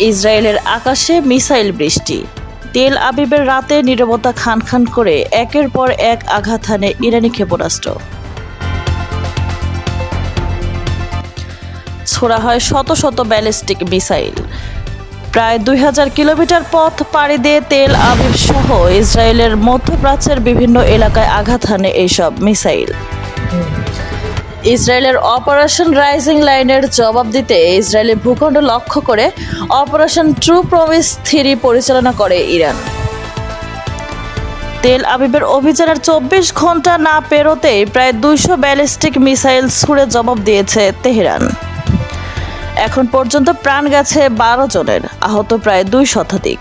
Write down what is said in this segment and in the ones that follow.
ইসরায়েলের আকাশে মিসাইল বৃষ্টি। তেল আবিবের রাতে নীরবতা খান খান করে একের পর এক আঘাত হানে ইরানি ক্ষেপণাস্ত্র। ছোড়া হয় শত শত ব্যালিস্টিক মিসাইল। প্রায় 2000 কিলোমিটার পথ পাড়ি দিয়ে তেল আবিব সহ ইসরায়েলের মধ্যপ্রাচ্যের বিভিন্ন এলাকায় আঘাত হানে এইসব মিসাইল। ইসরায়েলের অপারেশন রাইজিং লাইনের জবাব দিতে ইসরায়েলি ভূখণ্ড লক্ষ্য করে অপারেশন ট্রু প্রমিস 3 পরিচালনা করে ইরান। তেল আবিবের অভিযানের 24 ঘন্টা না পেরোতেই প্রায় 200 ব্যালিস্টিক মিসাইল ছুড়ে জবাব দিয়েছে তেহরান। এখন পর্যন্ত প্রাণ গেছে 12 জনের, আহত প্রায় 2 শতাধিক।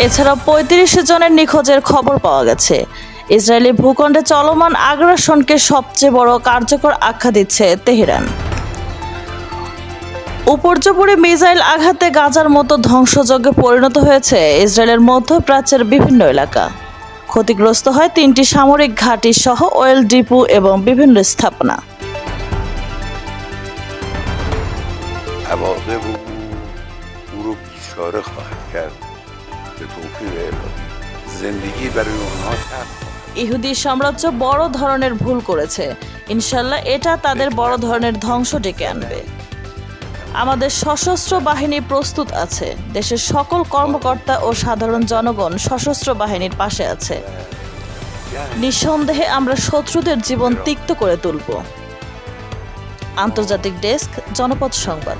এছাড়াও 35 জনের নিখোঁজের খবর পাওয়া গেছে। ইসরায়েলি ভূখণ্ডে চলমান আগ্রাসনকে সবচেয়ে বড় কার্যকর আখ্যা দিচ্ছে তেহরান। উপর্যুপরি মিসাইল আঘাতে গাজার মতো ধ্বংসযজ্ঞে পরিণত হয়েছে ইসরায়েলের মধ্যপ্রাচ্যের বিভিন্ন এলাকা। ক্ষতিগ্রস্ত হয় 3টি সামরিক ঘাঁটি সহ অয়েল ডিপো এবং বিভিন্ন স্থাপনা। ইহুদি সাম্রাজ্য বড় ধরনের ভুল করেছে, ইনশাল্লাহ এটা তাদের বড় ধরনের ধ্বংস ডেকে আনবে। আমাদের সশস্ত্র বাহিনী প্রস্তুত আছে। দেশের সকল কর্মকর্তা ও সাধারণ জনগণ সশস্ত্র বাহিনীর পাশে আছে। নিঃসন্দেহে আমরা শত্রুদের জীবন তিক্ত করে তুলব। আন্তর্জাতিক ডেস্ক, জনপদ সংবাদ।